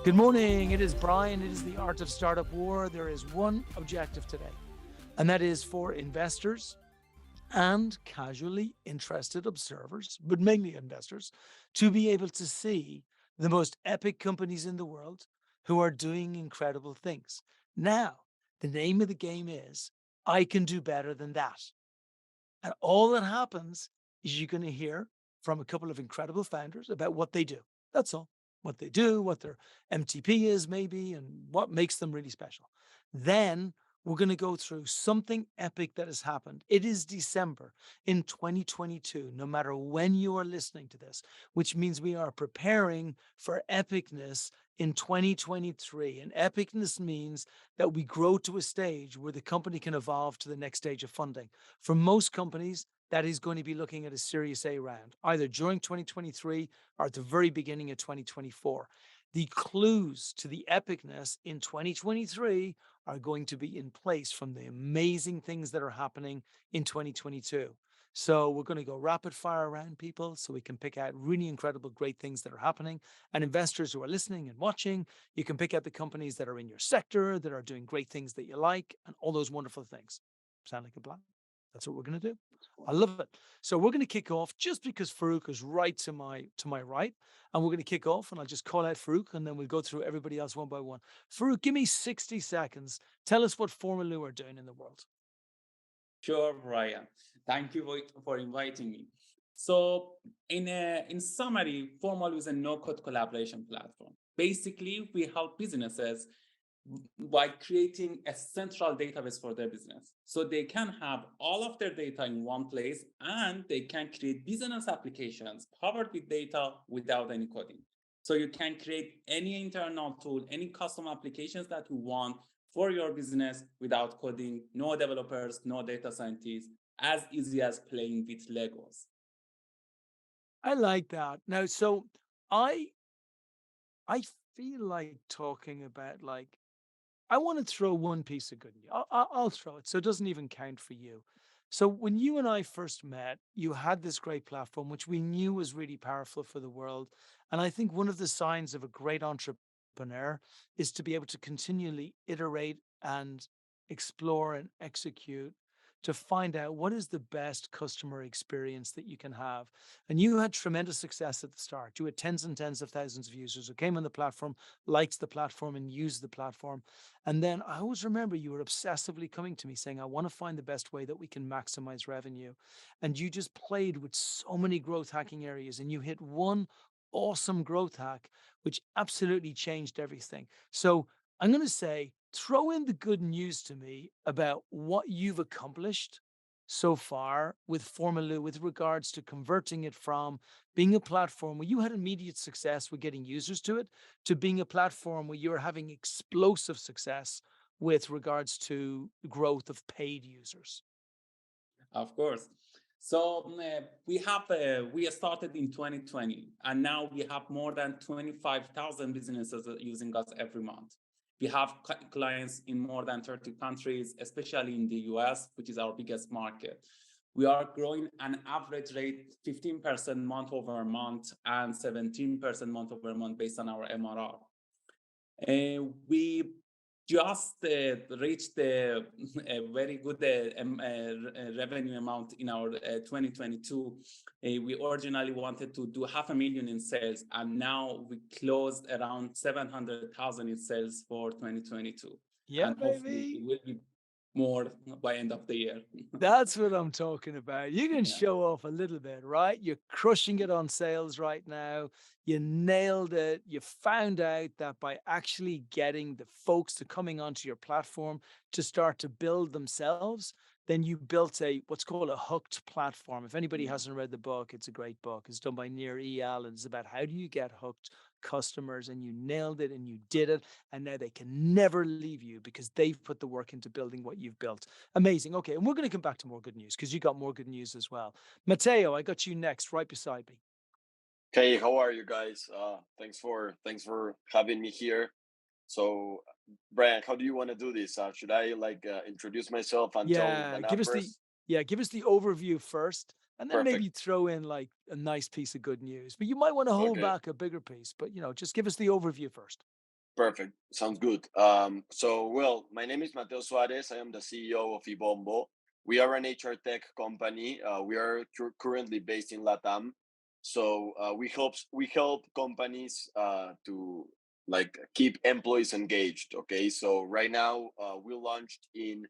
Good morning. It is Brian. It is the Art of Startup War. There is one objective today, and that is for investors and casually interested observers, but mainly investors, to be able to see the most epic companies in the world who are doing incredible things. Now, the name of the game is I can do better than that. And all that happens is you're going to hear from a couple of incredible founders about what they do. That's all. What they do, what their MTP is, maybe, and what makes them really special. Then we're going to go through something epic that has happened. It is December in 2022, no matter when you are listening to this, which means we are preparing for epicness in 2023. And epicness means that we grow to a stage where the company can evolve to the next stage of funding. For most companies, that is going to be looking at a Series A round, either during 2023 or at the very beginning of 2024. The clues to the epicness in 2023 are going to be in place from the amazing things that are happening in 2022. So we're going to go rapid fire around people so we can pick out really incredible, great things that are happening. And investors who are listening and watching, you can pick out the companies that are in your sector, that are doing great things that you like, and all those wonderful things. Sound like a plan? That's what we're going to do. I love it. So we're going to kick off just because Farouk is right to my right, and we're going to kick off, and I'll just call out Farouk, and then we'll go through everybody else one by one. Farouk, give me 60 seconds. Tell us what Formula are doing in the world. Sure, Brian. Thank you for inviting me. So, in summary, Formal is a no-code collaboration platform. Basically, we help businesses by creating a central database for their business. So they can have all of their data in one place and they can create business applications powered with data without any coding. So you can create any internal tool, any custom applications that you want for your business without coding, no developers, no data scientists, as easy as playing with Legos. I like that. Now, so I I feel like talking about like I want to throw one piece of good news. I'll throw it, so it doesn't even count for you. So when you and I first met, you had this great platform, which we knew was really powerful for the world. And I think one of the signs of a great entrepreneur is to be able to continually iterate and explore and execute to find out what is the best customer experience that you can have. And you had tremendous success at the start. You had tens and tens of thousands of users who came on the platform, liked the platform, and used the platform. And then I always remember you were obsessively coming to me saying, I want to find the best way that we can maximize revenue. And you just played with so many growth hacking areas and you hit one awesome growth hack, which absolutely changed everything. So I'm going to say, throw in the good news to me about what you've accomplished so far with Formula with regards to converting it from being a platform where you had immediate success with getting users to it to being a platform where you're having explosive success with regards to growth of paid users. Of course. So we started in 2020, and now we have more than 25,000 businesses using us every month. We have clients in more than 30 countries, especially in the US, which is our biggest market. We are growing an average rate 15% month over month and 17% month over month based on our MRR. We just reached a very good revenue amount in our 2022. We originally wanted to do 500,000 in sales, and now we closed around 700,000 in sales for 2022. Yeah, And hopefully baby. it will be more by end of the year. That's what I'm talking about. You can Yeah. show off a little bit, right? You're crushing it on sales right now. You nailed it. You found out that by actually getting the folks to coming onto your platform to start to build themselves, then you built a what's called a hooked platform. If anybody Yeah. hasn't read the book, it's a great book. It's done by Nir Eyal, and it's about how do you get hooked customers, and you nailed it and you did it, and now they can never leave you because they've put the work into building what you've built. Amazing. Okay, and we're going to come back to more good news because you got more good news as well. Matteo, I got you next, right beside me. Hey, how are you guys? Thanks for having me here. So, Brian, how do you want to do this? Should I introduce myself and tell the Yeah, numbers? give us the overview first, and then Perfect. maybe throw in like a nice piece of good news. But you might want to hold Okay. back a bigger piece. But just give us the overview first. Perfect. Sounds good. Well, my name is Mateo Suarez. I am the CEO of Ibombo. We are an HR tech company. We are currently based in Latam. We help companies to like keep employees engaged. Okay, so right now we launched in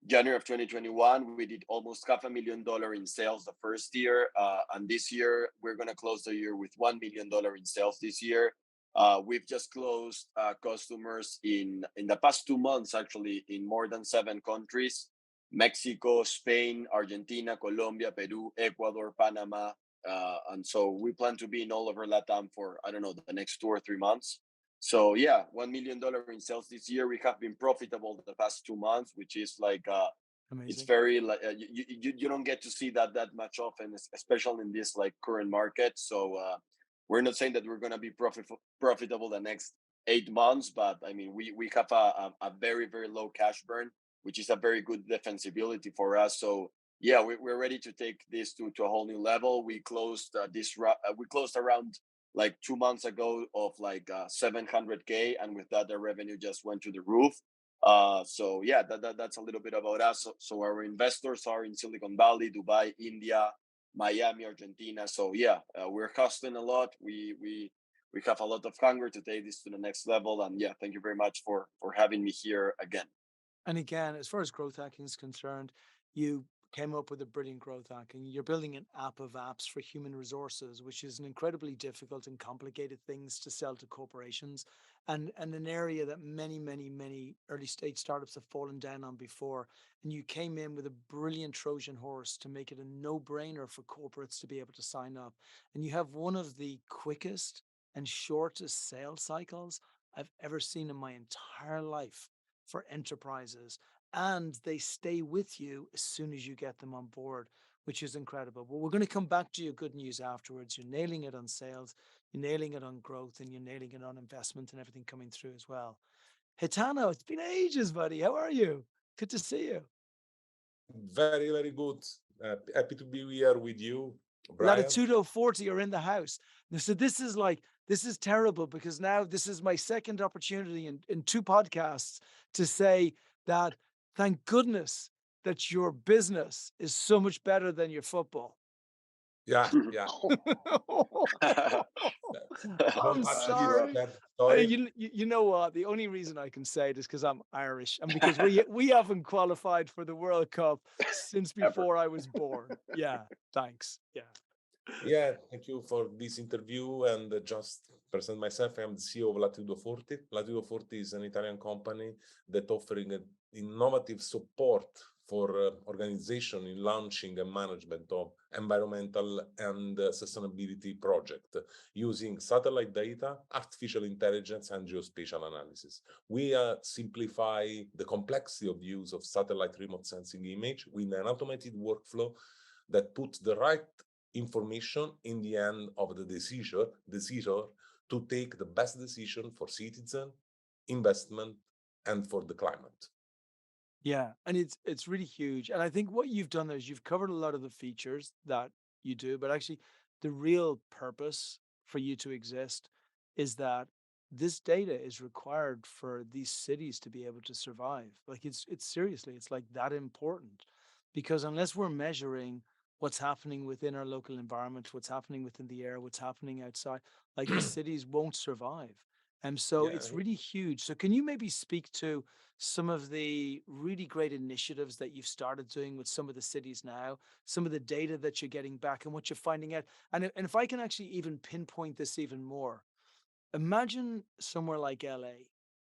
January of 2021. We did almost $500,000 in sales the first year, and this year we're gonna close the year with $1 million in sales this year. We've just closed customers in the past 2 months, actually, in more than 7 countries: Mexico, Spain, Argentina, Colombia, Peru, Ecuador, Panama. And so we plan to be in all over Latam for, I don't know, the next 2 or 3 months. So yeah, $1 million in sales this year. We have been profitable the past 2 months, which is like it's Amazing. very like you don't get to see that much often, especially in this like current market. So we're not saying that we're gonna be profitable the next 8 months, but I mean we have a very very low cash burn, which is a very good defensibility for us. So yeah, we're ready to take this to a whole new level. We closed we closed around like 2 months ago of like 700K, and with that the revenue just went to the roof. So yeah, that's a little bit about us. So our investors are in Silicon Valley, Dubai, India, Miami, Argentina. So yeah, we're hustling a lot. We have a lot of hunger to take this to the next level. And yeah, thank you very much for having me here again. And again, as far as growth hacking is concerned, you came up with a brilliant growth hacking. You're building an app of apps for human resources, which is an incredibly difficult and complicated things to sell to corporations, and an area that many early stage startups have fallen down on before. And you came in with a brilliant Trojan horse to make it a no-brainer for corporates to be able to sign up. And you have one of the quickest and shortest sales cycles I've ever seen in my entire life for enterprises, and they stay with you as soon as you get them on board, which is incredible. But we're going to come back to your good news afterwards. You're nailing it on sales, you're nailing it on growth, and you're nailing it on investment and everything coming through as well. Hitano, it's been ages, buddy. How are you? Good to see you. Very, very good. Happy to be here with you, Brian. Latitudo 40 are in the house. So this is terrible because now this is my second opportunity in 2 podcasts to say that thank goodness that your business is so much better than your football. Yeah, yeah. I'm sorry. Sorry. You know what? The only reason I can say it is because I'm Irish and because we haven't qualified for the World Cup since before I was born. Yeah, thanks. Yeah. Yeah, thank you for this interview. And just present myself, I'm the CEO of Latitudo 40. Latitudo 40 is an Italian company that offering an innovative support for organization in launching and management of environmental and sustainability project using satellite data, artificial intelligence, and geospatial analysis. We simplify the complexity of use of satellite remote sensing image with an automated workflow that puts the right information in the hand of the decision to take the best decision for citizen, investment, and for the climate. Yeah, and it's really huge. And I think what you've done there is you've covered a lot of the features that you do, but actually the real purpose for you to exist is that this data is required for these cities to be able to survive. Like it's seriously, it's like that important. Because unless we're measuring what's happening within our local environment, what's happening within the air, what's happening outside, like the cities won't survive. And so Yeah. it's really huge. So can you maybe speak to some of the really great initiatives that you've started doing with some of the cities now, some of the data that you're getting back and what you're finding out? And if I can actually even pinpoint this even more, imagine somewhere like LA.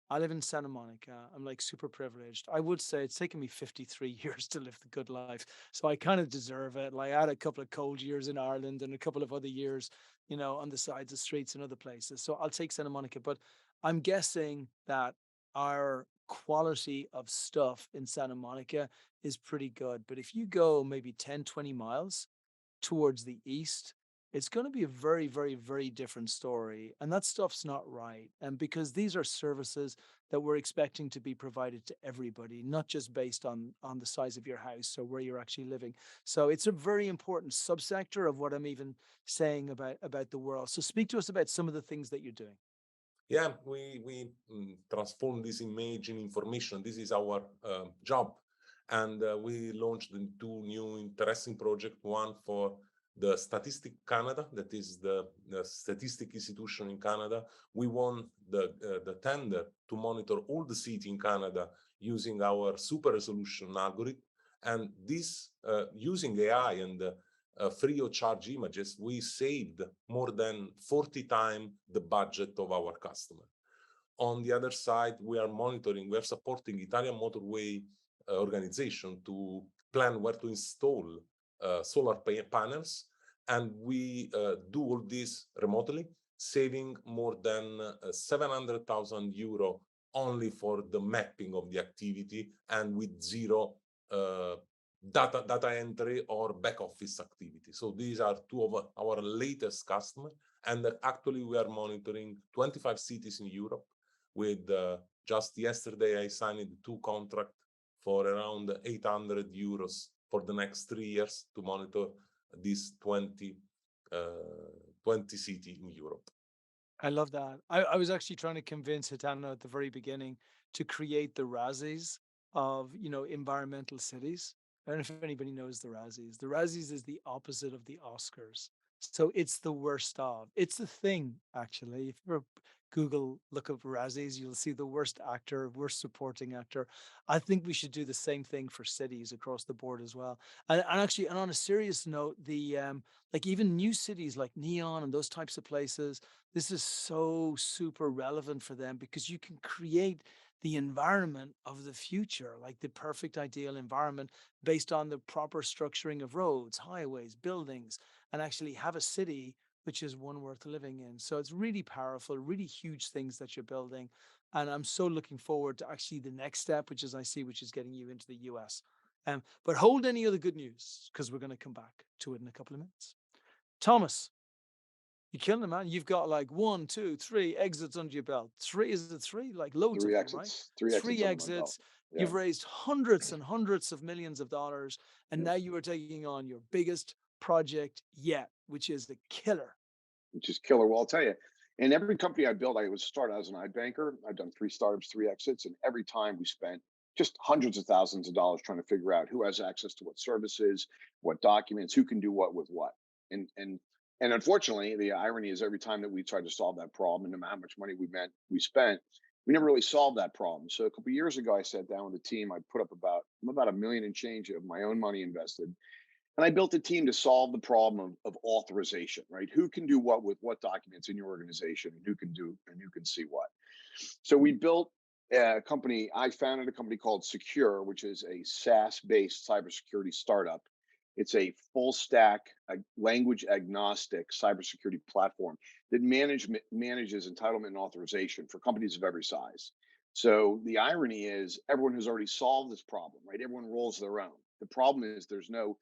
I live in Santa Monica. I'm like super privileged. I would say it's taken me 53 years to live the good life. So I kind of deserve it. Like I had a couple of cold years in Ireland and a couple of other years, on the sides of streets and other places. So I'll take Santa Monica. But I'm guessing that our quality of stuff in Santa Monica is pretty good. But if you go maybe 10, 20 miles towards the east, it's going to be a very, very, very different story. And that stuff's not right. And because these are services that we're expecting to be provided to everybody, not just based on the size of your house or where you're actually living. So it's a very important subsector of what I'm even saying about the world. So speak to us about some of the things that you're doing. Yeah, we transform this image in information. This is our job, and we launched the two new interesting projects. One for the Statistic Canada, that is the statistic institution in Canada. We won the tender to monitor all the cities in Canada using our super resolution algorithm, and this using AI and free of charge images, we saved more than 40 times the budget of our customer. On the other side, we are monitoring, we are supporting Italian motorway organization to plan where to install solar panels. And we do all this remotely, saving more than 700,000 euro only for the mapping of the activity and with zero data entry or back office activity. So these are two of our latest customers. And actually we are monitoring 25 cities in Europe with just yesterday I signed 2 contracts for around 800 euros for the next 3 years to monitor these 20 cities in Europe. I love that. I was actually trying to convince Hitano at the very beginning to create the Razzies of, environmental cities. I don't know if anybody knows the Razzies. The Razzies is the opposite of the Oscars. So it's the worst of. It's the thing, actually. If you ever Google, look up Razzies, you'll see the worst actor, worst supporting actor. I think we should do the same thing for cities across the board as well. And actually, and on a serious note, the like even new cities like Neon and those types of places, this is so super relevant for them because you can create the environment of the future, like the perfect ideal environment based on the proper structuring of roads, highways, buildings, and actually have a city which is one worth living in. So it's really powerful, really huge things that you're building. And I'm so looking forward to actually the next step, which is I see, which is getting you into the US. But hold any other good news because we're going to come back to it in a couple of minutes. Thomas, you're killing it, man. You've got like 1, 2, 3 exits under your belt. Is it three? Like loads Three of them, right? exits. Three exits Three under my belt. exits. Yeah. You've raised hundreds and hundreds of millions of dollars. And Yep. now you are taking on your biggest project yet, which is the killer. Which is killer. Well, I'll tell you, in every company I built, I was started as an iBanker. I've done 3 startups, 3 exits, and every time we spent just hundreds of thousands of dollars trying to figure out who has access to what services, what documents, who can do what with what. And unfortunately, the irony is every time that we tried to solve that problem, and no matter how much money we spent, we never really solved that problem. So a couple of years ago, I sat down with the team. I put up about $1 million and change of my own money invested. And I built a team to solve the problem of authorization, right? Who can do what with what documents in your organization and who can do and who can see what. So we built a company. I founded a company called Secure, which is a SaaS-based cybersecurity startup. It's a full stack, language agnostic cybersecurity platform that manages entitlement and authorization for companies of every size. So the irony is everyone has already solved this problem, right? Everyone rolls their own. The problem is there's no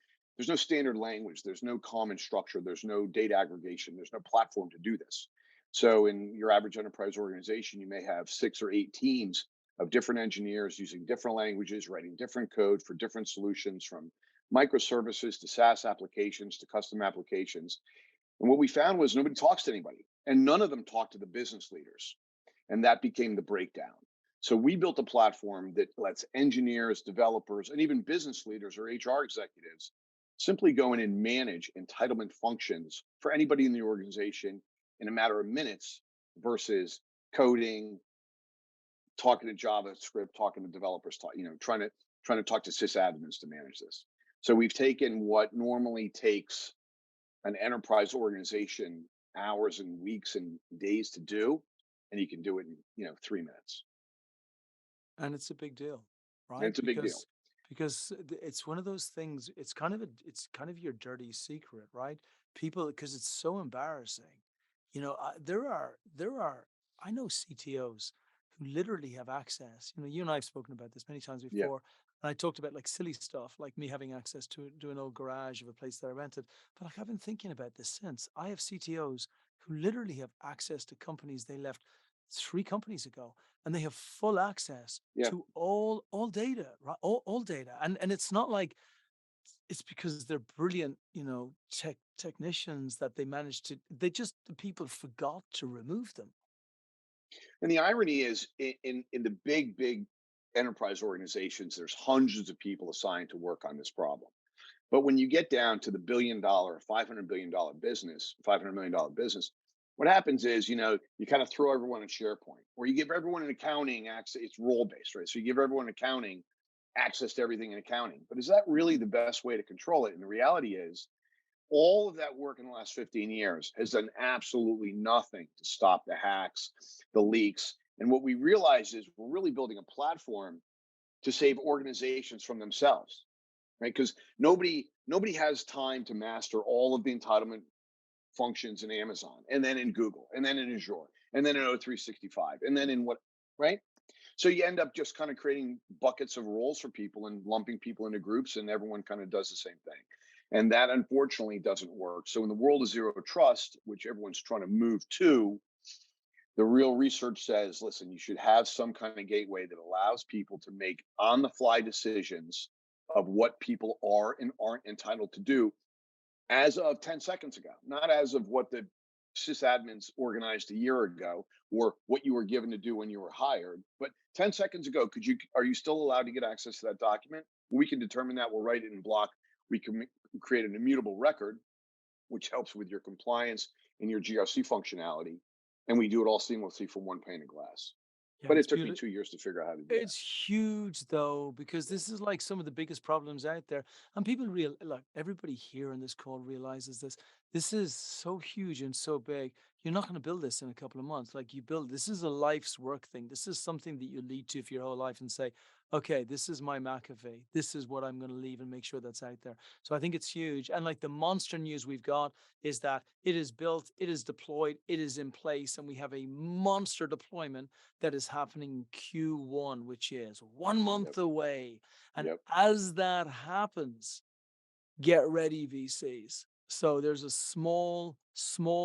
standard language, there's no common structure, there's no data aggregation, there's no platform to do this. So in your average enterprise organization, you may have 6 or 8 teams of different engineers using different languages, writing different code for different solutions, from microservices to SaaS applications to custom applications. And what we found was nobody talks to anybody, and none of them talk to the business leaders. And that became the breakdown. So we built a platform that lets engineers, developers, and even business leaders or HR executives simply go in and manage entitlement functions for anybody in the organization in a matter of minutes versus coding, talking to JavaScript, talking to developers, trying to talk to sysadmins to manage this. So we've taken what normally takes an enterprise organization hours and weeks and days to do, and you can do it in 3 minutes. And it's a big deal, right? And it's a big deal. Because it's one of those things. It's kind of your dirty secret, right? People, because it's so embarrassing. There are I know CTOs who literally have access. You and I have spoken about this many times before. Yeah. And I talked about like silly stuff, like me having access to an old garage of a place that I rented. But like I've been thinking about this since. I have CTOs who literally have access to companies they left 3 companies ago, and they have full access Yeah. to all data, right? All data. And it's not like it's because they're brilliant, technicians that they managed to, the people forgot to remove them. And the irony is, in the big enterprise organizations, there's hundreds of people assigned to work on this problem. But when you get down to the $1 billion, $500 billion business, $500 million business, what happens is, you kind of throw everyone in SharePoint, or you give everyone in accounting access. It's role based, right? So you give everyone in accounting access to everything in accounting. But is that really the best way to control it? And the reality is, all of that work in the last 15 years has done absolutely nothing to stop the hacks, the leaks. And what we realize is we're really building a platform to save organizations from themselves, right? Because nobody has time to master all of the entitlement functions in Amazon, and then in Google, and then in Azure, and then in O365, and then in what, right? So you end up just kind of creating buckets of roles for people and lumping people into groups, and everyone kind of does the same thing. And that unfortunately doesn't work. So in the world of zero trust, which everyone's trying to move to, the real research says, listen, you should have some kind of gateway that allows people to make on the fly decisions of what people are and aren't entitled to do as of 10 seconds ago, not as of what the sysadmins organized a year ago or what you were given to do when you were hired. But 10 seconds ago, are you still allowed to get access to that document? We can determine that. We'll write it in block. We can create an immutable record, which helps with your compliance and your GRC functionality. And we do it all seamlessly from one pane of glass. Yeah, But it's it took me beautiful. 2 years to figure out how to do that. It's huge though, because this is like some of the biggest problems out there. And people look, everybody here on this call realizes this. This is so huge and so big. You're not going to build this in a couple of months. Like this is a life's work thing. This is something that you lead to for your whole life and say, okay, this is my McAfee. This is what I'm going to leave and make sure that's out there. So I think it's huge. And like the monster news we've got is that it is built, it is deployed, it is in place, and we have a monster deployment that is happening in Q1, which is 1 month away. And Yep. as that happens, get ready, VCs. So there's a small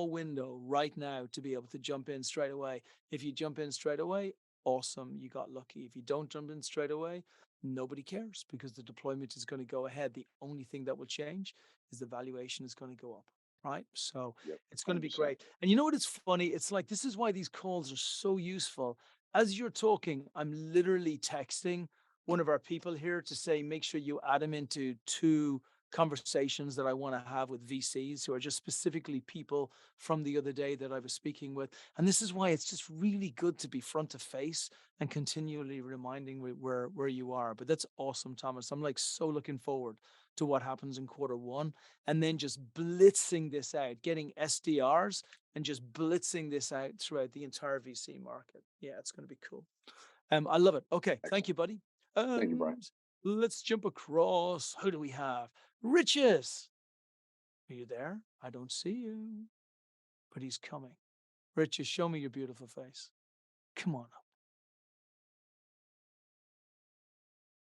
window right now to be able to jump in straight away. If you jump in straight away, awesome, you got lucky. If you don't jump in straight away, nobody cares because the deployment is going to go ahead. The only thing that will change is the valuation is going to go up. Right. So Yep. it's going to be 100%. great. And you know what? It's funny. It's like, this is why these calls are so useful. As you're talking, I'm literally texting one of our people here to say, make sure you add him into 2 conversations that I want to have with VCs who are just specifically people from the other day that I was speaking with. And this is why it's just really good to be front to face and continually reminding where you are. But that's awesome, Thomas. I'm like so looking forward to what happens in Q1 and then just blitzing this out, getting SDRs and just blitzing this out throughout the entire VC market. Yeah, it's going to be cool. I love it. Okay. Excellent. Thank you, buddy. Thank you, Brian. Let's jump across. Who do we have? Riches. Are you there? I don't see you, but he's coming. Riches, show me your beautiful face. Come on up.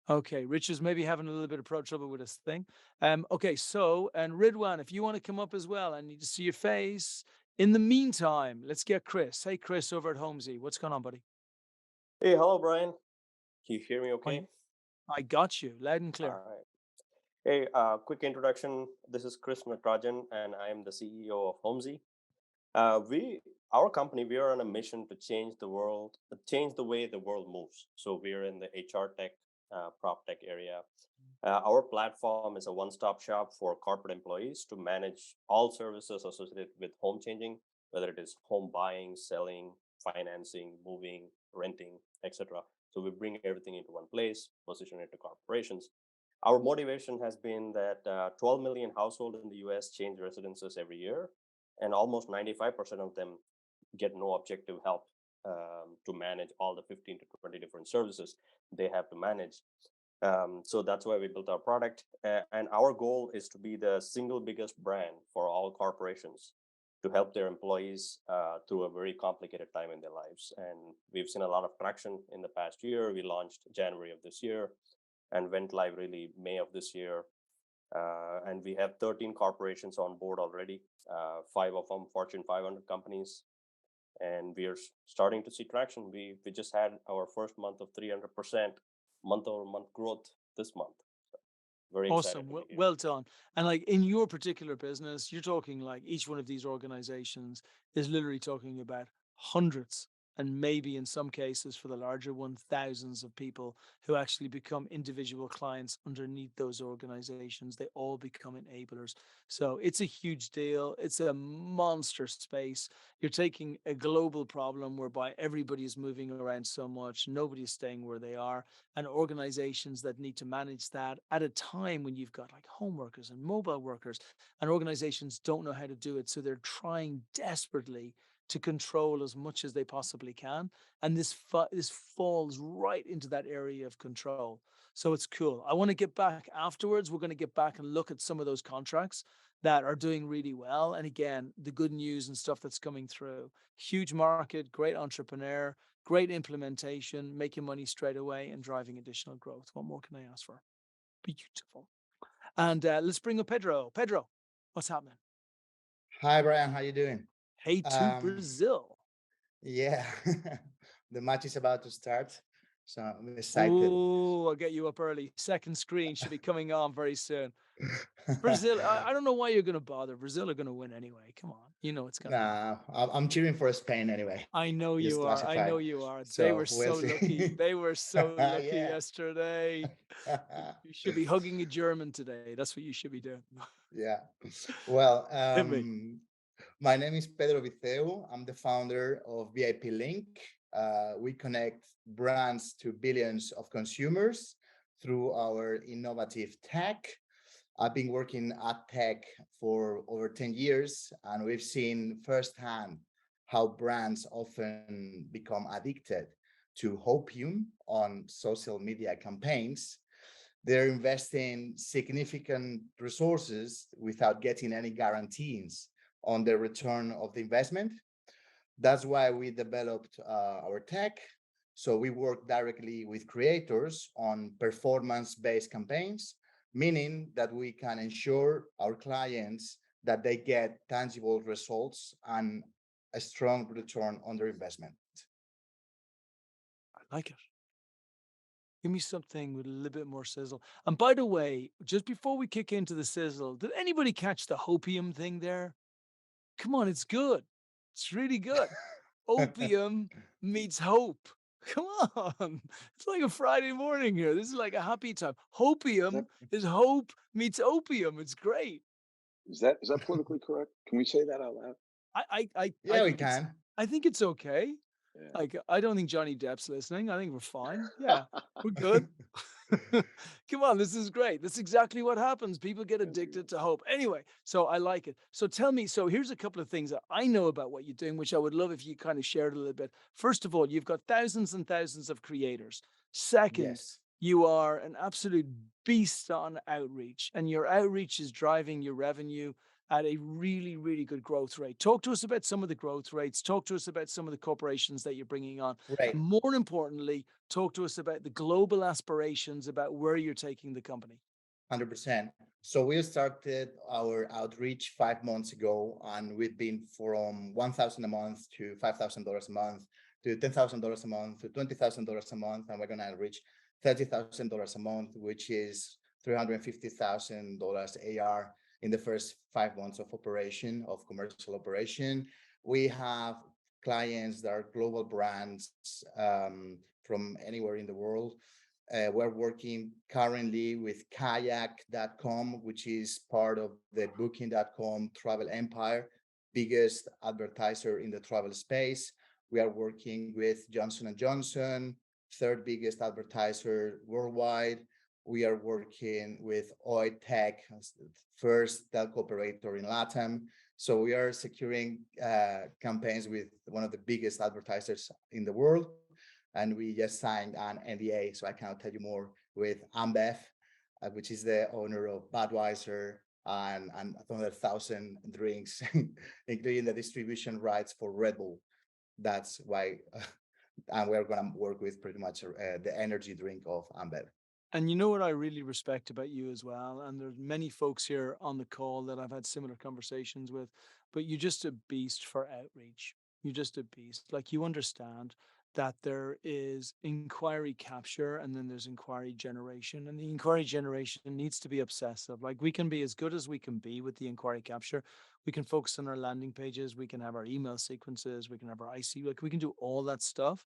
Okay, Riches maybe having a little bit of trouble with his thing. Okay, so, and Ridwan, if you want to come up as well, I need to see your face. In the meantime, let's get Chris. Hey, Chris over at Homesy. What's going on, buddy? Hey, hello, Brian. Can you hear me okay? I got you, loud and clear. All right. Hey, quick introduction. This is Chris Natarajan, and I am the CEO of Homesy. Our company, we are on a mission to change the world, change the way the world moves. So we're in the HR tech, prop tech area. Our platform is a one-stop shop for corporate employees to manage all services associated with home changing, whether it is home buying, selling, financing, moving, renting, etc. So we bring everything into one place, position it to corporations. Our motivation has been that 12 million households in the US change residences every year, and almost 95% of them get no objective help to manage all the 15 to 20 different services they have to manage. So that's why we built our product. And our goal is to be the single biggest brand for all corporations to help their employees through a very complicated time in their lives. And we've seen a lot of traction in the past year. We launched January of this year and went live really May of this year. And we have 13 corporations on board already, 5 of them Fortune 500 companies. And we are starting to see traction. We just had our first month of 300% month-over-month growth this month. So very awesome. excited. Well done. And like in your particular business, you're talking like each one of these organizations is literally talking about hundreds and maybe in some cases for the larger one, thousands of people who actually become individual clients underneath those organizations. They all become enablers. So it's a huge deal. It's a monster space. You're taking a global problem whereby everybody is moving around so much, nobody is staying where they are, and organizations that need to manage that at a time when you've got like home workers and mobile workers, and organizations don't know how to do it. So they're trying desperately to control as much as they possibly can. And this falls right into that area of control. So it's cool. I want to get back afterwards. We're going to get back and look at some of those contracts that are doing really well. And again, the good news and stuff that's coming through. Huge market, great entrepreneur, great implementation, making money straight away and driving additional growth. What more can I ask for? Beautiful. And let's bring up Pedro. Pedro, what's happening? Hi, Brian. How you doing? Hey to Brazil. Yeah, the match is about to start, so I'm excited. Oh, I'll get you up early. Second screen should be coming on very soon. Brazil, I don't know why you're going to bother. Brazil are going to win anyway. Come on. You know it's going to happen. Nah, I'm cheering for Spain anyway. I know Just you are. I know classified. you are. They So were so we'll see. lucky. They were so lucky Yeah. yesterday. You should be hugging a German today. That's what you should be doing. Yeah. Well, Hit me. my name is Pedro Viceu. I'm the founder of VIP Link. We connect brands to billions of consumers through our innovative tech. I've been working at tech for over 10 years, and we've seen firsthand how brands often become addicted to hopium on social media campaigns. They're investing significant resources without getting any guarantees on the return of the investment. That's why we developed our tech. So we work directly with creators on performance-based campaigns, meaning that we can ensure our clients that they get tangible results and a strong return on their investment. I like it. Give me something with a little bit more sizzle. And by the way, just before we kick into the sizzle, did anybody catch the hopium thing there? Come on, it's good. It's really good. Opium meets hope. Come on. It's like a Friday morning here. This is like a happy time. Hopium is hope meets opium. It's great. Is that politically correct? Can we say that out loud? Yeah, we think it's can. I think it's okay. Yeah. Like, I don't think Johnny Depp's listening. I think we're fine. Yeah, we're good. Come on, this is great. That's exactly what happens. People get addicted to hope. Anyway, so I like it. So tell me, so here's a couple of things that I know about what you're doing, which I would love if you kind of shared a little bit. First of all, you've got thousands and thousands of creators. Second, Yes. you are an absolute beast on outreach, and your outreach is driving your revenue at a really, really good growth rate. Talk to us about some of the growth rates. Talk to us about some of the corporations that you're bringing on. Right. And more importantly, talk to us about the global aspirations about where you're taking the company. 100%. So we started our outreach 5 months ago, and we've been from $1,000 a month to $5,000 a month to $10,000 a month to $20,000 a month, and we're going to reach $30,000 a month, which is $350,000 AR in the first 5 months of operation, of commercial operation. We have clients that are global brands from anywhere in the world. We're working currently with kayak.com, which is part of the booking.com travel empire, biggest advertiser in the travel space. We are working with Johnson & Johnson, third biggest advertiser worldwide. We are working with Oi Tech, first telco operator in LATAM. So we are securing campaigns with one of the biggest advertisers in the world. And we just signed an NDA, so I cannot tell you more, with Ambev, which is the owner of Budweiser and another 1,000 drinks, including the distribution rights for Red Bull. That's why, and we're going to work with pretty much the energy drink of Ambev. And you know what I really respect about you as well, and there's many folks here on the call that I've had similar conversations with, but you're just a beast for outreach. You're just a beast. Like, you understand that there is inquiry capture and then there's inquiry generation. And the inquiry generation needs to be obsessive. Like we can be as good as we can be with the inquiry capture. We can focus on our landing pages. We can have our email sequences. We can have our IC. Like we can do all that stuff.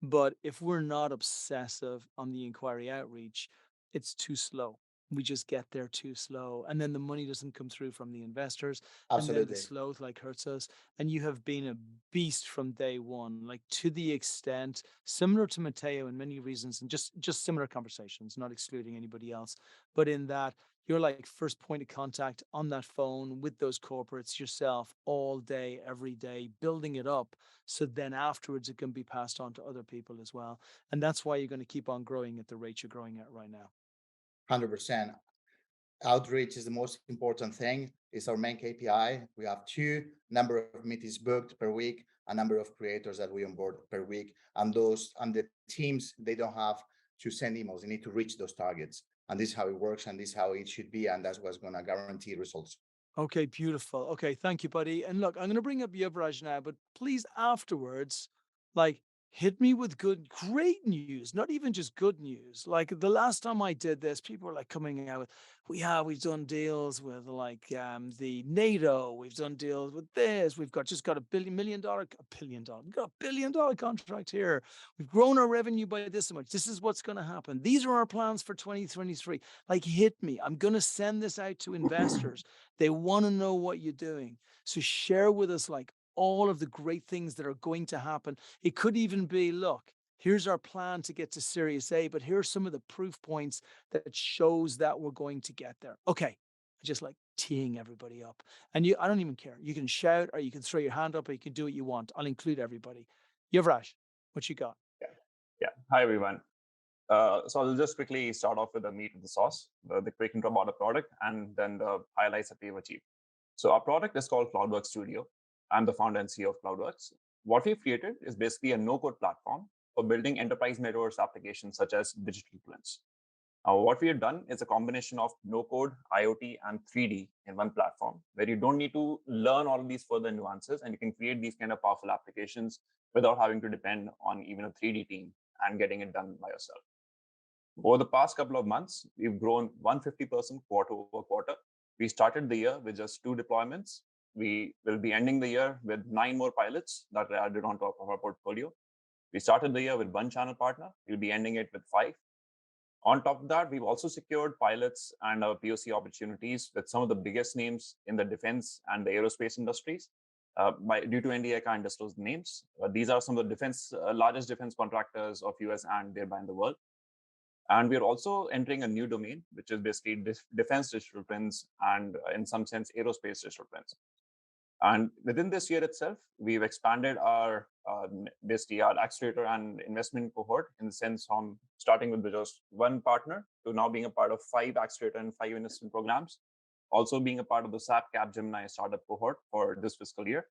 But if we're not obsessive on the inquiry outreach, it's too slow. We just get there too slow. And then the money doesn't come through from the investors. And then the Absolutely. slow like hurts us. And you have been a beast from day one, like to the extent similar to Matteo in many reasons, and just similar conversations, not excluding anybody else. But in that you're like first point of contact on that phone with those corporates yourself all day, every day, building it up. So then afterwards it can be passed on to other people as well. And that's why you're going to keep on growing at the rate you're growing at right now. 100%. Outreach is the most important thing. It's our main KPI. We have two number of meetings booked per week, a number of creators that we onboard per week, and the teams, they don't have to send emails. They need to reach those targets, and this is how it works, and this is how it should be, and that's what's going to guarantee results. Okay, beautiful. Okay, thank you, buddy. And look, I'm going to bring up Yuvraj now, but please afterwards, like, hit me with great news, not even just good news. Like the last time I did this, people were like coming out with, we've done deals with like the NATO, we've done deals with this, we've just got $1 billion, we've got $1 billion contract here. We've grown our revenue by this much. This is what's going to happen. These are our plans for 2023. Like, hit me. I'm going to send this out to investors. They want to know what you're doing. So share with us like all of the great things that are going to happen. It could even be, look, here's our plan to get to Series A, but here's some of the proof points that shows that we're going to get there. Okay. I just like teeing everybody up. And I don't even care. You can shout or you can throw your hand up or you can do what you want. I'll include everybody. Yuvraj, what you got? Yeah. Hi, everyone. So I'll just quickly start off with the meat of the sauce, the quick intro about the product, and then the highlights that we've achieved. So our product is called CloudWorks Studio. I'm the founder and CEO of CloudWorks. What we've created is basically a no-code platform for building enterprise metaverse applications such as digital twins. What we have done is a combination of no-code, IoT, and 3D in one platform, where you don't need to learn all of these further nuances, and you can create these kind of powerful applications without having to depend on even a 3D team and getting it done by yourself. Over the past couple of months, we've grown 150% quarter over quarter. We started the year with just 2 deployments. We will be ending the year with 9 more pilots that are added on top of our portfolio. We started the year with 1 channel partner. We'll be ending it with 5. On top of that, we've also secured pilots and POC opportunities with some of the biggest names in the defense and the aerospace industries. Due to NDA, I can't disclose the names. These are some of the largest defense contractors of US and thereby in the world. And we're also entering a new domain, which is basically defense digital twins and in some sense, aerospace digital twins. And within this year itself, we've expanded our basically our accelerator and investment cohort in the sense from starting with just 1 partner to now being a part of 5 accelerator and 5 investment programs, also being a part of the SAP Capgemini startup cohort for this fiscal year.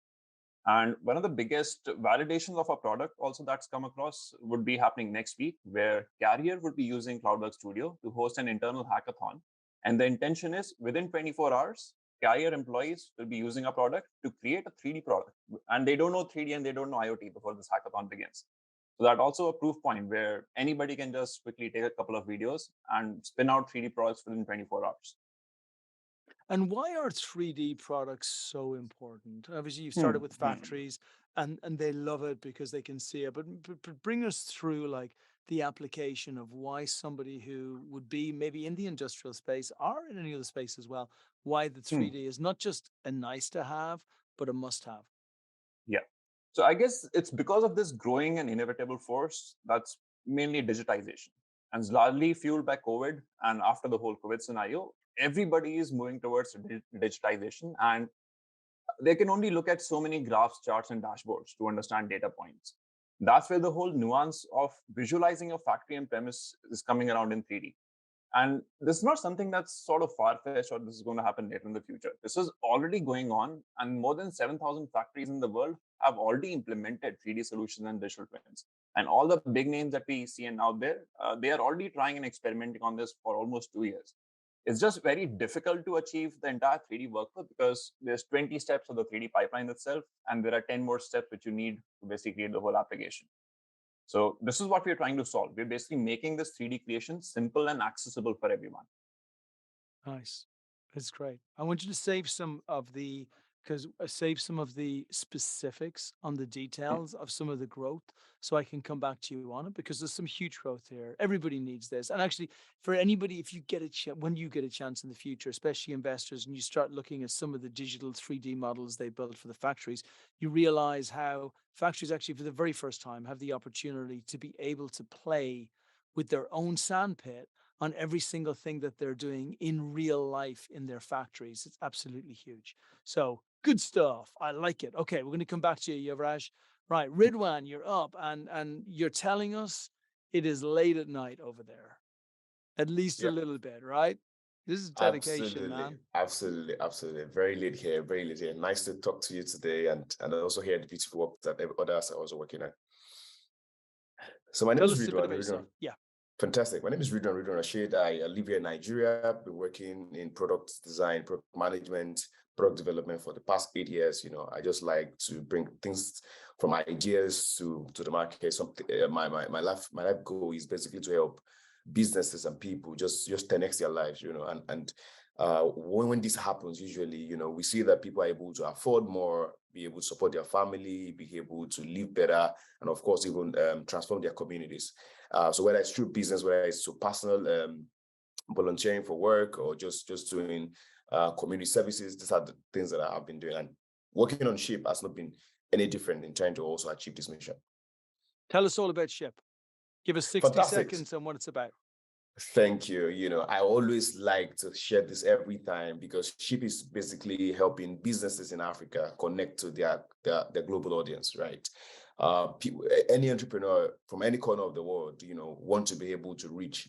And one of the biggest validations of our product also that's come across would be happening next week, where Carrier would be using CloudWorks Studio to host an internal hackathon. And the intention is within 24 hours, Carrier employees will be using our product to create a 3D product. And they don't know 3D and they don't know IoT before this hackathon begins. So that's also a proof point where anybody can just quickly take a couple of videos and spin out 3D products within 24 hours. And why are 3D products so important? Obviously, you started with factories and they love it because they can see it. But bring us through like the application of why somebody who would be maybe in the industrial space or in any other space as well, why the 3D is not just a nice to have, but a must have. Yeah. So I guess it's because of this growing and inevitable force that's mainly digitization. And it's largely fueled by COVID. And after the whole COVID scenario, everybody is moving towards digitization. And they can only look at so many graphs, charts, and dashboards to understand data points. That's where the whole nuance of visualizing a factory and premise is coming around in 3D. And this is not something that's sort of far-fetched or this is going to happen later in the future. This is already going on, and more than 7,000 factories in the world have already implemented 3D solutions and digital twins. And all the big names that we see out there, they are already trying and experimenting on this for almost 2 years. It's just very difficult to achieve the entire 3D workflow because there's 20 steps of the 3D pipeline itself, and there are 10 more steps which you need to basically create the whole application. So this is what we're trying to solve. We're basically making this 3D creation simple and accessible for everyone. Nice. That's great. I want you to save some of the save some of the specifics on the details of some of the growth so I can come back to you on it, because there's some huge growth here. Everybody needs this. And actually, for anybody, if you get when you get a chance in the future, especially investors, and you start looking at some of the digital 3D models they built for the factories, you realize how factories actually, for the very first time, have the opportunity to be able to play with their own sandpit on every single thing that they're doing in real life in their factories. It's absolutely huge. So good stuff. I like it. Okay, we're going to come back to you, Yuvraj. Right, Ridwan, you're up, and you're telling us it is late at night over there, at least a little bit, right? This is dedication, man. Absolutely. Very late here, very late here. Nice to talk to you today, and also hear the beautiful work that others are also working on. So my name is Ridwan. Yeah. Fantastic. My name is Ridwan Rashid. I live here in Nigeria. I've been working in product design, product management, product development for the past 8 years. I just like to bring things from ideas to the market. Something my life goal is basically to help businesses and people just 10x their lives. When this happens, usually, we see that people are able to afford more, be able to support their family, be able to live better, and of course, even transform their communities. So whether it's through business, whether it's through personal volunteering for work, or just doing community services, these are the things that I've been doing. And working on SHIP has not been any different in trying to also achieve this mission. Tell us all about SHIP. Give us 60 seconds on what it's about. Thank you. I always like to share this every time, because SHIP is basically helping businesses in Africa connect to their global audience, right? Any entrepreneur from any corner of the world, want to be able to reach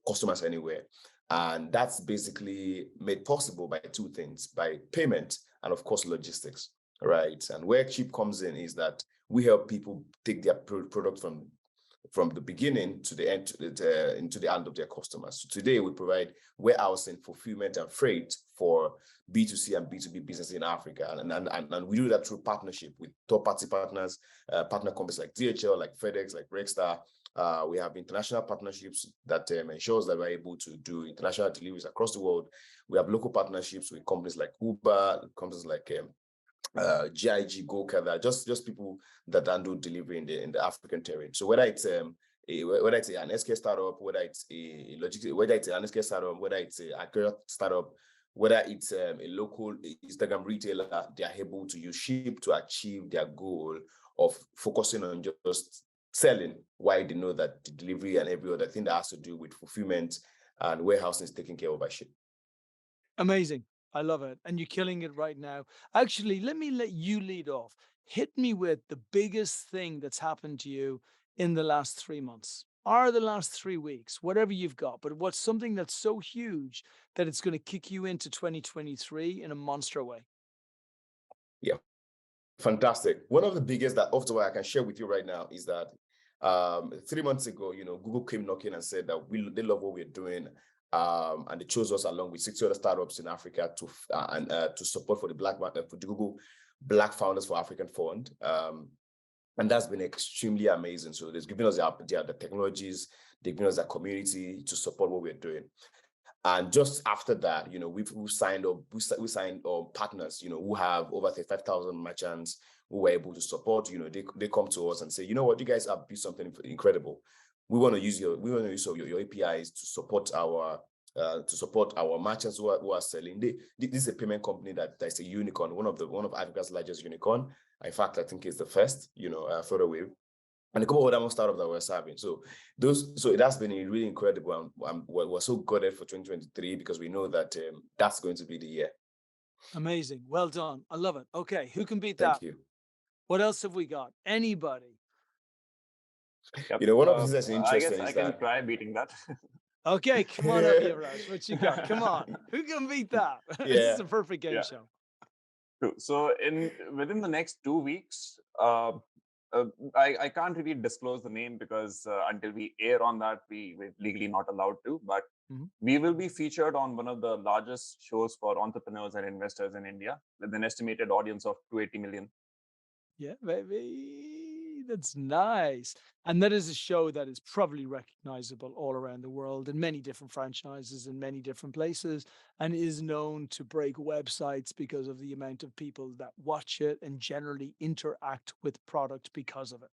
customers anywhere. And that's basically made possible by two things: by payment and, of course, logistics, right? And where SHIP comes in is that we help people take their product from the beginning to the end, into the hand of their customers. So today we provide warehousing, fulfillment, and freight for B2C and B2B business in Africa. And we do that through partnership with third-party partners, partner companies like DHL, like FedEx, like Rexstar. We have international partnerships that ensures that we're able to do international deliveries across the world. We have local partnerships with companies like Uber, companies like GIG, GoCar, just people that handle delivery in the African terrain. So whether it's an SK startup, whether it's a logistics, whether it's an SK startup, whether it's a agri startup, whether it's a local Instagram retailer, they are able to use SHIP to achieve their goal of focusing on just selling, while they know that the delivery and every other thing that has to do with fulfillment and warehousing is taken care of by SHIP. Amazing. I love it. And you're killing it right now. Actually, let you lead off. Hit me with the biggest thing that's happened to you in the last 3 months, or the last 3 weeks, whatever you've got. But what's something that's so huge that it's going to kick you into 2023 in a monster way? Yeah, fantastic. One of the biggest that off the way I can share with you right now is that 3 months ago, Google came knocking and said that they love what we're doing. And they chose us along with 60 other startups in Africa to support for the Google Black Founders for African Fund. And that's been extremely amazing. So they've given us the technologies, they've given us a community to support what we're doing. And just after that, we've signed up, we signed partners, who have over 35,000 merchants who were able to support. They come to us and say, you know what, you guys have built something incredible. We want to use your APIs to support our merchants who are selling. This is a payment company that's a unicorn, one of Africa's largest unicorn. In fact, I think it's the first, further away. And a couple of other startups that we're serving. So it has been really incredible. And we're so gutted for 2023 because we know that that's going to be the year. Amazing. Well done. I love it. Okay. Who can beat that? Thank you. What else have we got? Anybody? Yep. One of the things that's interesting I can try beating that. Okay, come on up, Yuvraj. What you got? Come on. Who can beat that? This is a perfect game show. True. So within the next 2 weeks, I can't really disclose the name because until we air on that, we're legally not allowed to. But we will be featured on one of the largest shows for entrepreneurs and investors in India with an estimated audience of 280 million. Yeah, baby. That's nice. And that is a show that is probably recognizable all around the world in many different franchises in many different places, and is known to break websites because of the amount of people that watch it and generally interact with product because of it.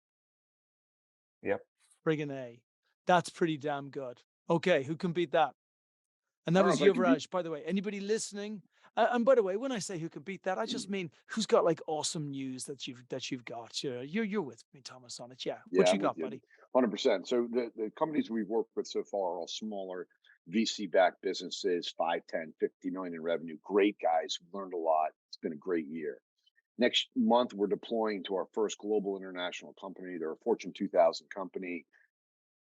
Yep. Friggin' A. That's pretty damn good. Okay, who can beat that? And I that don't know was if I can beat- Yuvraj, by the way. Anybody listening? And by the way, when I say who can beat that, I just mean who's got like awesome news that you've got. You're with me, Thomas, on it. Yeah. What Yeah, you I'm with got, you, buddy? 100%. So the companies we've worked with so far are all smaller VC-backed businesses, 5, 10, 50 million in revenue. Great guys. We've learned a lot. It's been a great year. Next month, we're deploying to our first global international company. They're a Fortune 2000 company,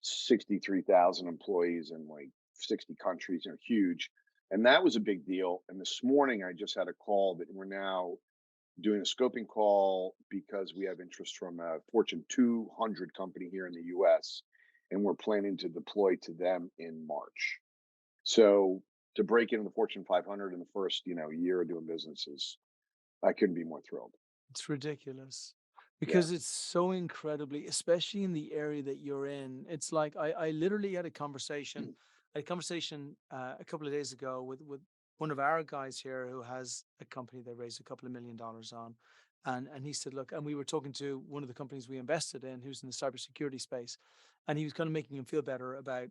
63,000 employees in like 60 countries. They're huge. And that was a big deal. And this morning, I just had a call that we're now doing a scoping call because we have interest from a Fortune 200 company here in the US, and we're planning to deploy to them in March. So to break into the Fortune 500 in the first, year of doing business I couldn't be more thrilled. It's ridiculous because it's so incredibly, especially in the area that you're in. It's like I literally had a conversation. I had a conversation a couple of days ago with one of our guys here who has a company they raised a couple of $1 million on. And he said, look, and we were talking to one of the companies we invested in who's in the cybersecurity space. And he was kind of making him feel better about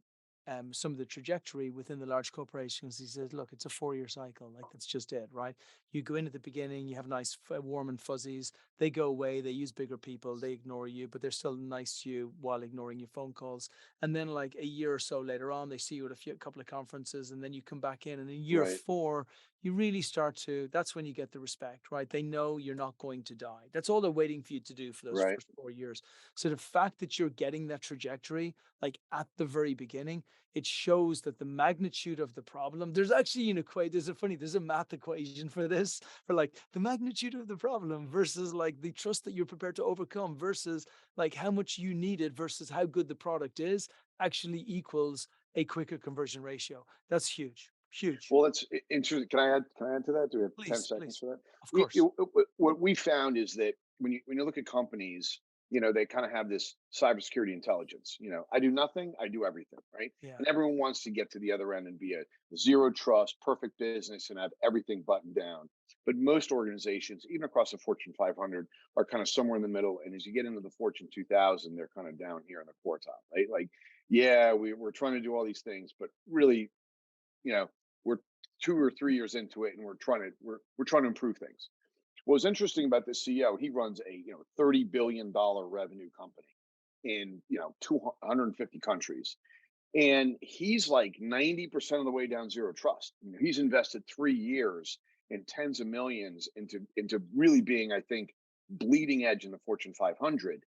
some of the trajectory within the large corporations. He says, look, it's a 4-year cycle. Like, that's just it, right? You go in at the beginning, you have nice, warm and fuzzies. They go away, they use bigger people, they ignore you, but they're still nice to you while ignoring your phone calls. And then like a year or so later on, they see you at a couple of conferences, and then you come back in. And in year Right. 4, you really start to, that's when you get the respect, right? They know you're not going to die. That's all they're waiting for you to do for those Right. first 4 years. So the fact that you're getting that trajectory, like at the very beginning, it shows that the magnitude of the problem, there's actually an equation, there's a math equation for this, for like the magnitude of the problem versus like the trust that you're prepared to overcome versus like how much you need it versus how good the product is actually equals a quicker conversion ratio. That's huge. Huge. Well, that's interesting. Can I add to that? Do we have 10 Please, seconds please. for that? Of course. What we found is that when you look at companies, they kind of have this cybersecurity intelligence. I do nothing, I do everything, right? Yeah. And everyone wants to get to the other end and be a zero trust, perfect business and have everything buttoned down. But most organizations, even across the Fortune 500, are kind of somewhere in the middle. And as you get into the Fortune 2000, they're kind of down here in the quartile, right? Like, yeah, we're trying to do all these things, but really, we're 2 or 3 years into it, and we're trying to improve things. What was interesting about this CEO, he runs a $30 billion revenue company in 250 countries, and he's like 90% of the way down zero trust. He's invested 3 years and tens of millions into really being, I think, bleeding edge in the Fortune 500.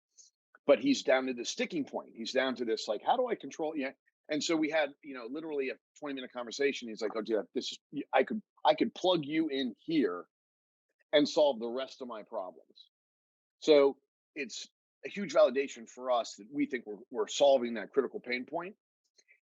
But he's down to the sticking point. He's down to this, like, how do I control? Yeah. And so we had, literally a 20-minute conversation. He's like, "Oh, dude, I could plug you in here and solve the rest of my problems." So it's a huge validation for us that we think we're solving that critical pain point.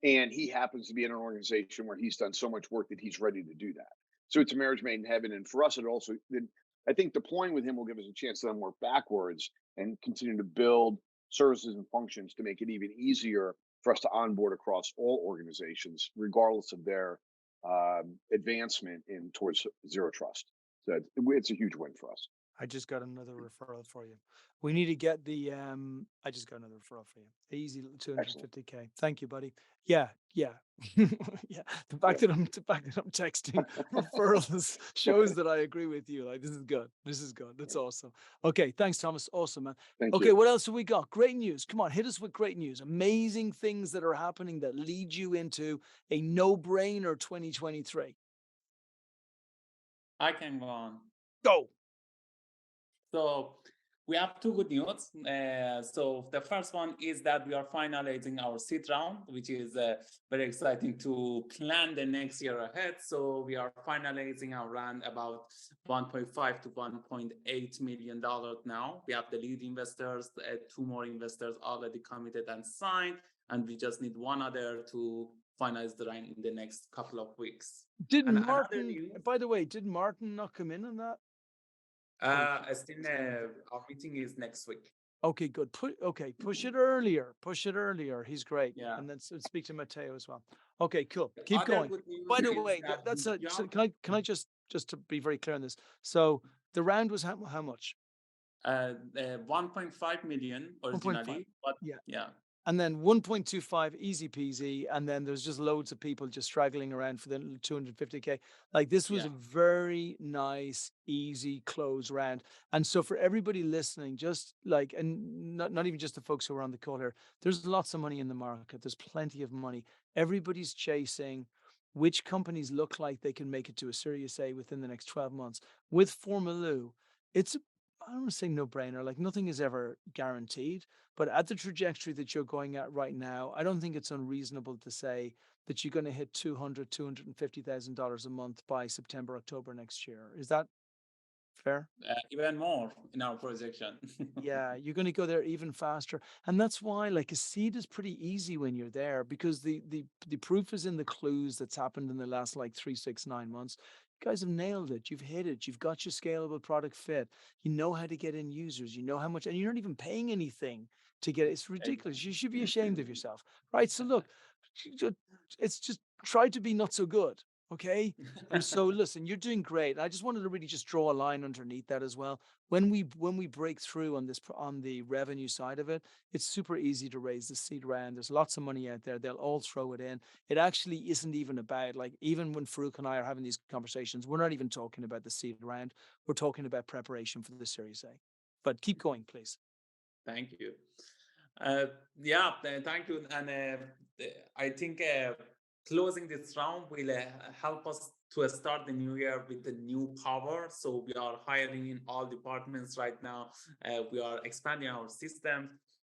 And he happens to be in an organization where he's done so much work that he's ready to do that. So it's a marriage made in heaven. And for us, I think deploying with him will give us a chance to then work backwards and continue to build services and functions to make it even easier for us to onboard across all organizations, regardless of their advancement towards zero trust. So it's a huge win for us. I just got another referral for you. We need to get the I just got another referral for you. The easy 250K. Thank you, buddy. Yeah. Yeah. The fact that I'm texting referrals shows that I agree with you. Like, this is good. That's awesome. Okay, thanks, Thomas. Awesome, man. Thank Okay, you. what else have we got? Great news. Come on, hit us with great news. Amazing things that are happening that lead you into a no-brainer 2023. I can go on. Go. So we have 2 good news. So the first one is that we are finalizing our seed round, which is very exciting to plan the next year ahead. So we are finalizing our round about $1.5 to $1.8 million now. We have the lead investors, 2 more investors already committed and signed, and we just need one other to finalize the round in the next couple of weeks. Didn't Martin, by the way, did Martin not come in on that? Still, our meeting is next week. Okay, good. Push it earlier. Push it earlier. He's great. Yeah. And then speak to Matteo as well. Okay, cool. The Keep other going. good news By the is way, that that's we a. So jumped can I just to be very clear on this? So the round was how much? 1.5 million 1.5. originally, but Yeah. yeah, And then 1.25 easy peasy, and then there's just loads of people just straggling around for the 250K. Like this was yeah. a very nice, easy close round. And so for everybody listening, just like, and not even just the folks who are on the call here, there's lots of money in the market. There's plenty of money. Everybody's chasing which companies look like they can make it to a Series A within the next 12 months. With Formaloo, it's I don't want to say no brainer, like nothing is ever guaranteed. But at the trajectory that you're going at right now, I don't think it's unreasonable to say that you're going to hit $250,000 a month by September, October next year. Is that fair? Even more in our projection. Yeah, you're going to go there even faster. And that's why like a seed is pretty easy when you're there because the proof is in the clues that's happened in the last like 3, 6, 9 months. You guys have nailed it. You've hit it. You've got your scalable product fit. You know how to get in users. You know how much, and you're not even paying anything to get it. It's ridiculous. You should be ashamed of yourself. Right. So look, it's just try to be not so good. Okay. And so listen, you're doing great. I just wanted to really just draw a line underneath that as well. When we break through on this on the revenue side of it, it's super easy to raise the seed round. There's lots of money out there. They'll all throw it in. It actually isn't even about like even when Farouk and I are having these conversations, we're not even talking about the seed round. We're talking about preparation for the Series A. But keep going, please. Thank you. Uh, yeah, thank you. And I think closing this round will help us to start the new year with the new power. So we are hiring in all departments right now. We are expanding our system.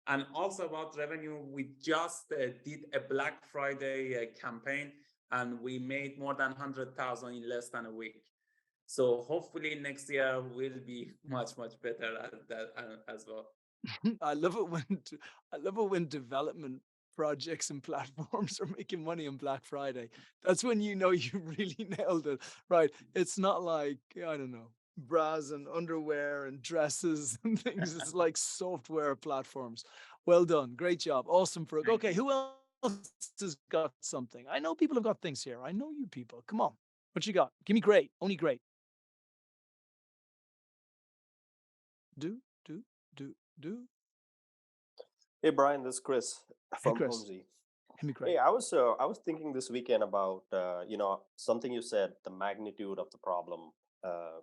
And also about revenue, we just did a Black Friday campaign and we made more than 100,000 in less than a week. So hopefully next year will be much, much better at that as well. I love it when development projects and platforms are making money on Black Friday. That's when you know you really nailed it. Right. It's not like, I don't know, bras and underwear and dresses and things. It's like software platforms. Well done. Great job. Awesome, Farouk. Thank Okay, you. who else has got something? I know people have got things here. I know you people. Come on. What you got? Give me great. Only great. Do, do, do. Hey Brian, this is Chris Hey, from Chris. Homesy. Give me great. Hey, I was thinking this weekend about something you said, the magnitude of the problem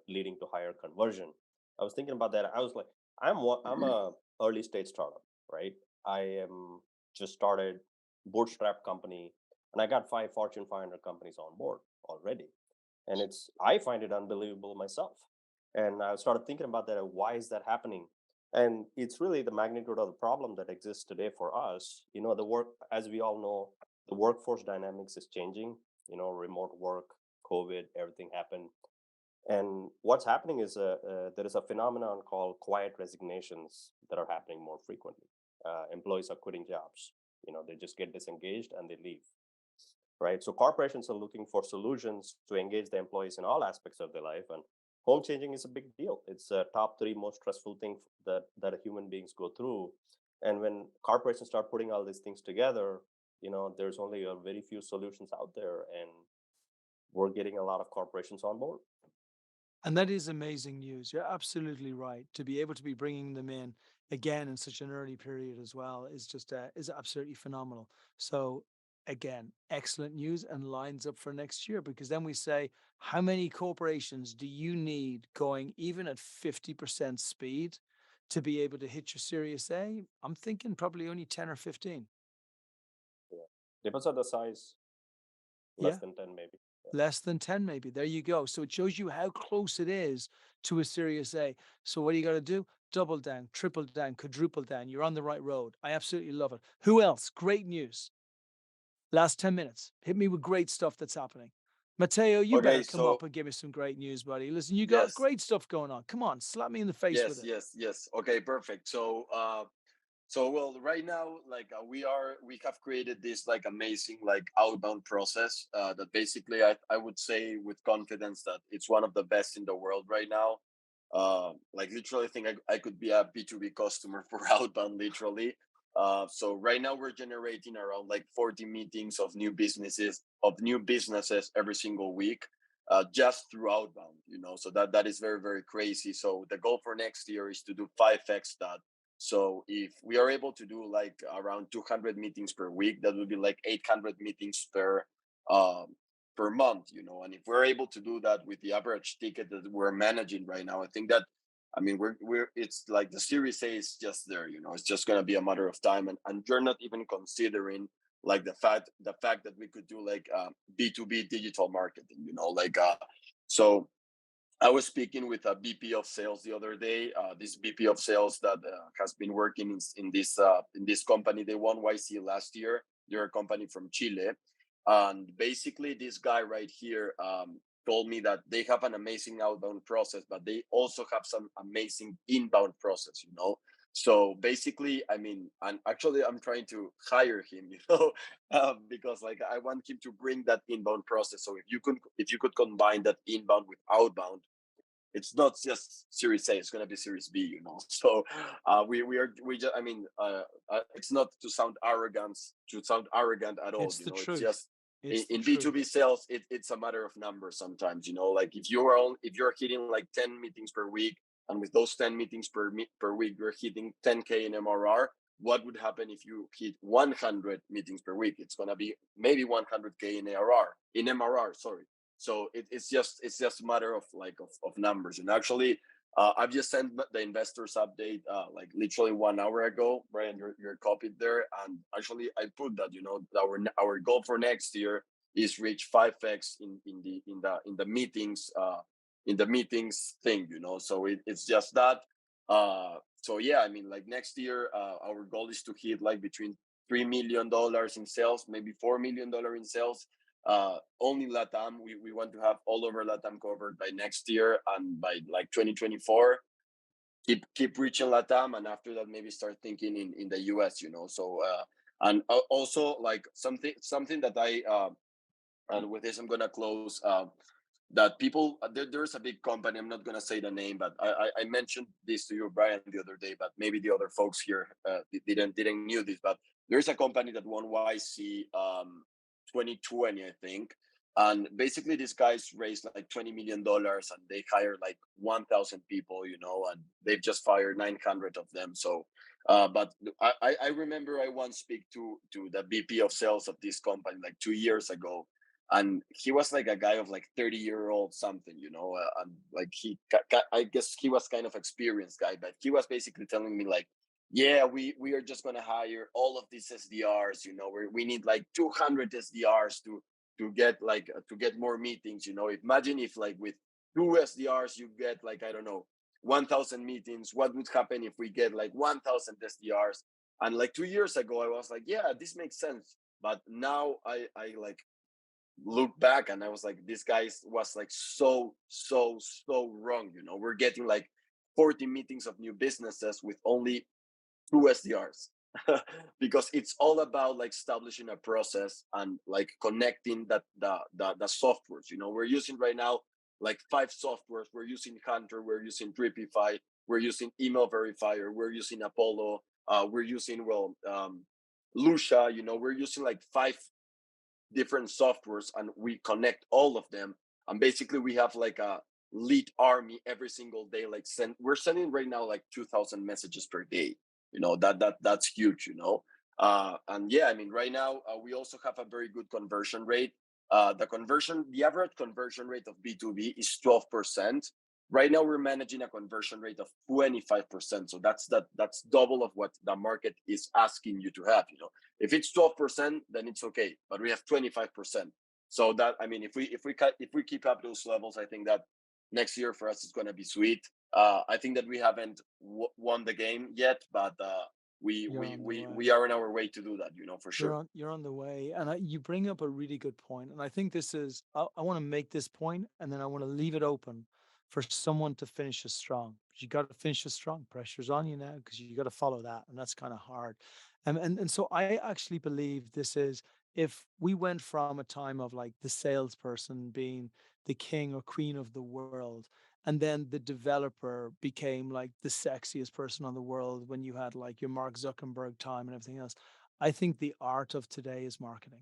leading to higher conversion. I was thinking about that. I was like, I'm a early stage startup, right? I am just started bootstrap company, and I got 5 Fortune 500 companies on board already, and I find it unbelievable myself. And I started thinking about that. Why is that happening? And it's really the magnitude of the problem that exists today for us. The work, as we all know, the workforce dynamics is changing. Remote work, COVID, everything happened. And what's happening is there is a phenomenon called quiet resignations that are happening more frequently. Employees are quitting jobs. They just get disengaged and they leave. Right. So corporations are looking for solutions to engage the employees in all aspects of their life. And home changing is a big deal. It's a top 3 most stressful thing that human beings go through. And when corporations start putting all these things together, there's only a very few solutions out there, and we're getting a lot of corporations on board. And that is amazing news. You're absolutely right. To be able to be bringing them in again in such an early period as well is just is absolutely phenomenal. So again, excellent news and lines up for next year because then we say, how many corporations do you need going even at 50% speed to be able to hit your Series A? I'm thinking probably only 10 or 15. Yeah. Depends on the size. Yeah. Less than 10, maybe. Less than 10, maybe. There you go. So it shows you how close it is to a Series A. So what do you got to do? Double down, triple down, quadruple down. You're on the right road. I absolutely love it. Who else? Great news. Last 10 minutes. Hit me with great stuff that's happening. Matteo, you better come up and give me some great news, buddy. Listen, you got great stuff going on. Come on, slap me in the face with it. Yes. Okay, perfect. So well, right now, like we have created this like amazing like outbound process that basically I would say with confidence that it's one of the best in the world right now. Like literally think I could be a B2B customer for outbound literally. So right now we're generating around like 40 meetings of new businesses every single week, just through outbound, so that is very, very crazy. So the goal for next year is to do 5x that. So if we are able to do like around 200 meetings per week, that would be like 800 meetings um, per month, and if we're able to do that with the average ticket that we're managing right now, I think that, I mean, we're it's like the Series A is just there, it's just going to be a matter of time, and you're not even considering like the fact that we could do like B2B digital marketing, like so I was speaking with a VP of sales the other day. This VP of sales that has been working in this company. They won YC last year. They're a company from Chile, and basically this guy right here told me that they have an amazing outbound process, but they also have some amazing inbound process. So basically, I mean, and actually, I'm trying to hire him, because like I want him to bring that inbound process. So if you could combine that inbound with outbound, it's not just Series A; it's going to be Series B. So we just, I mean, it's not to sound arrogant at all. It's the It's truth. just in, It's the in truth. B2B sales, it's a matter of numbers sometimes. Like if you're hitting like 10 meetings per week, and with those 10 meetings per week, you're hitting 10K in MRR. What would happen if you hit 100 meetings per week? It's gonna be maybe 100K in MRR. Sorry. So it's just a matter of of numbers. And actually, I've just sent the investors update like literally 1 hour ago. Brian, you're copied there, and actually I put that our goal for next year is reach 5x in the meetings thing. So it's just that. So yeah, I mean, like next year, our goal is to hit like between $3 million in sales, maybe $4 million in sales. Only Latam. We want to have all over Latam covered by next year, and by like 2024, keep reaching Latam, and after that maybe start thinking in the US. So and also like something that and with this I'm gonna close. That people there's a big company, I'm not going to say the name, but I mentioned this to you, Brian, the other day, but maybe the other folks here didn't knew this, but there's a company that won YC 2020, I think. And basically these guys raised like $20 million, and they hired like 1,000 people, and they've just fired 900 of them. So but I remember I once speak to the VP of sales of this company like 2 years ago, and he was like a guy of like 30-year-old something, and like I guess he was kind of experienced guy, but he was basically telling me like, yeah, we are just going to hire all of these SDRs, we need like 200 SDRs to get more meetings. Imagine if like with 2 SDRs you get like, I don't know, 1,000 meetings. What would happen if we get like 1,000 SDRs? And like 2 years ago I was like, yeah, this makes sense. But now I like look back and I was like, this guy was like so wrong. We're getting like 40 meetings of new businesses with only 2 SDRs. Because it's all about like establishing a process and like connecting the softwares. We're using right now like 5 softwares. We're using Hunter, we're using Dripify, we're using Email Verifier, we're using Apollo, we're using Lucia. We're using like 5 different softwares, and we connect all of them, and basically we have like a lead army every single day. Like we're sending right now like 2,000 messages per day. That's huge. And yeah, I mean, right now we also have a very good conversion rate. The average conversion rate of B2B is 12%. Right now we're managing a conversion rate of 25%. So that's double of what the market is asking you to have. If it's 12%, then it's okay, but we have 25%. So that, I mean, if we keep up those levels, I think that next year for us is going to be sweet. I think that we haven't won the game yet, but we You're we on the we way. we are on our way to do that, for You're sure. on the way, and you bring up a really good point. And I think this is I want to make this point, and then I want to leave it open for someone to finish us strong. But you got to finish us strong. Pressure's on you now because you got to follow that, and that's kind of hard. And so I actually believe this is, if we went from a time of like the salesperson being the king or queen of the world, And then the developer became like the sexiest person on the world when you had like your Mark Zuckerberg time and everything else. I think the art of today is marketing.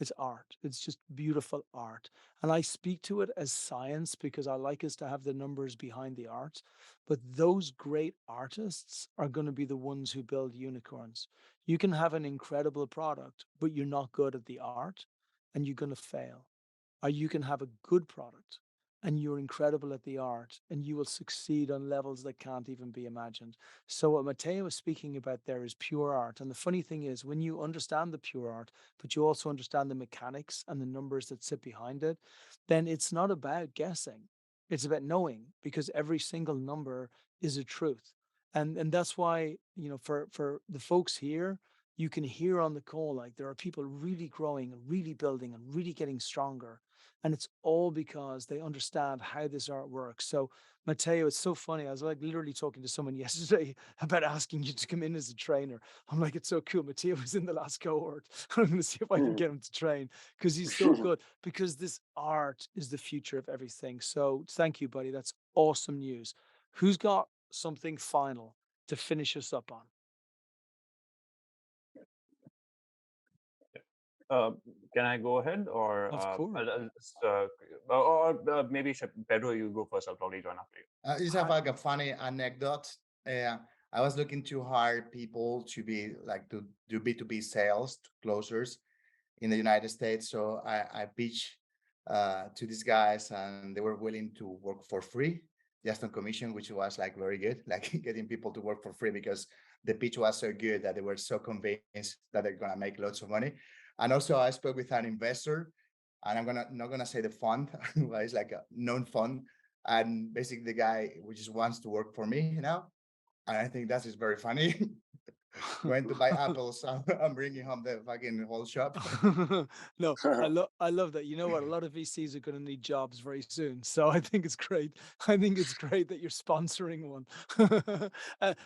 It's art. It's just beautiful art. And I speak to it as science because I like us to have the numbers behind the art. But those great artists are going to be the ones who build unicorns. You can have an incredible product, but you're not good at the art and you're going to fail. Or you can have a good product and you're incredible at the art and you will succeed on levels that can't even be imagined. So what Matteo was speaking about there is pure art. And the funny thing is when you understand the pure art, but you also understand the mechanics and the numbers that sit behind it, then it's not about guessing. It's about knowing because every single number is a truth. And that's why, you know, for the folks here, you can hear on the call, like there are people really growing and really building and really getting stronger. And it's all because they understand how this art works. So, Matteo, it's so funny. I was like literally talking to someone yesterday about asking you to come in as a trainer. I'm like, it's so cool. Matteo was in the last cohort. I'm going to see if I can get him to train because he's so good. Because this art is the future of everything. So, thank you, buddy. That's awesome news. Who's got something final to finish us up on? Can I go ahead, or Of course. I'll just, maybe Pedro, you go first. I'll probably join after you. I just have like a funny anecdote. I was looking to hire people to be like to do B2B sales to closers in the United States. So I pitched to these guys and they were willing to work for free, just on commission, which was like very good, like getting people to work for free because the pitch was so good that they were so convinced that they're gonna make lots of money. And also I spoke with an investor, and not gonna say the fund, but it's like a known fund. And basically the guy just wants to work for me now. And I think that is very funny. Going to buy apples, I'm bringing home the fucking whole shop. No, I love that. You know what? A lot of VCs are going to need jobs very soon. So I think it's great. I think it's great that you're sponsoring one.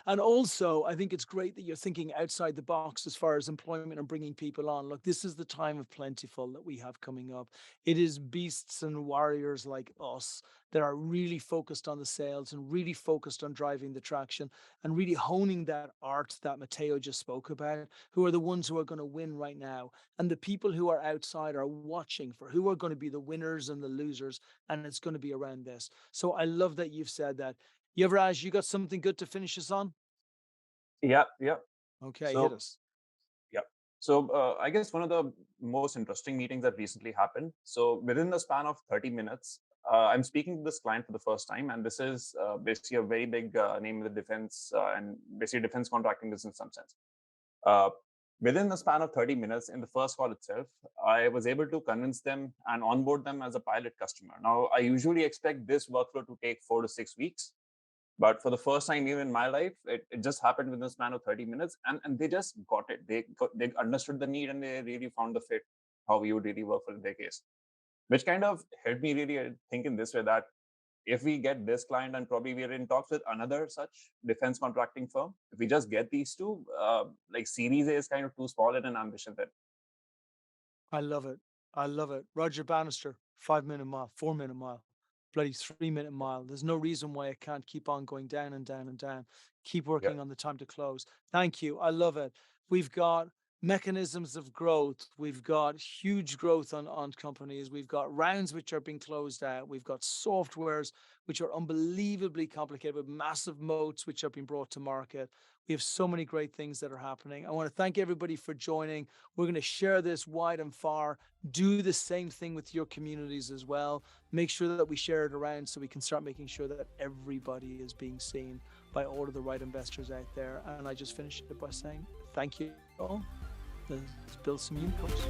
And also, I think it's great that you're thinking outside the box as far as employment and bringing people on. Look, this is the time of plentiful that we have coming up. It is beasts and warriors like us that are really focused on the sales and really focused on driving the traction and really honing that art that Matteo just spoke about, who are the ones who are going to win right now. And the people who are outside are watching for who are going to be the winners and the losers. And it's going to be around this. So I love that you've said that. Yuvraj, you got something good to finish us on? Yeah. Okay, So, hit us. yeah. So I guess one of the most interesting meetings that recently happened. So within the span of 30 minutes, I'm speaking to this client for the first time, and this is basically a very big name in the defense and basically defense contracting business in some sense. Within the span of 30 minutes in the first call itself, I was able to convince them and onboard them as a pilot customer. Now, I usually expect this workflow to take 4 to 6 weeks. But for the first time even in my life, it just happened within the span of 30 minutes. And they just got it. They understood the need and they really found the fit, how we would really work for their case. Which kind of helped me really think in this way that if we get this client and probably we are in talks with another such defense contracting firm, if we just get these two, like Series A is kind of too small and an ambition then. I love it. I love it. Roger Bannister, 5-minute mile, 4-minute mile, bloody 3-minute mile. There's no reason why it can't keep on going down and down and down. Keep working on the time to close. Thank you. I love it. We've got mechanisms of growth. We've got huge growth on companies. We've got rounds which are being closed out. We've got softwares which are unbelievably complicated with massive moats which are being brought to market. We have so many great things that are happening. I want to thank everybody for joining. We're going to share this wide and far. Do the same thing with your communities as well. Make sure that we share it around so we can start making sure that everybody is being seen by all of the right investors out there. And I just finished it by saying thank you all. Let's build some unicorns.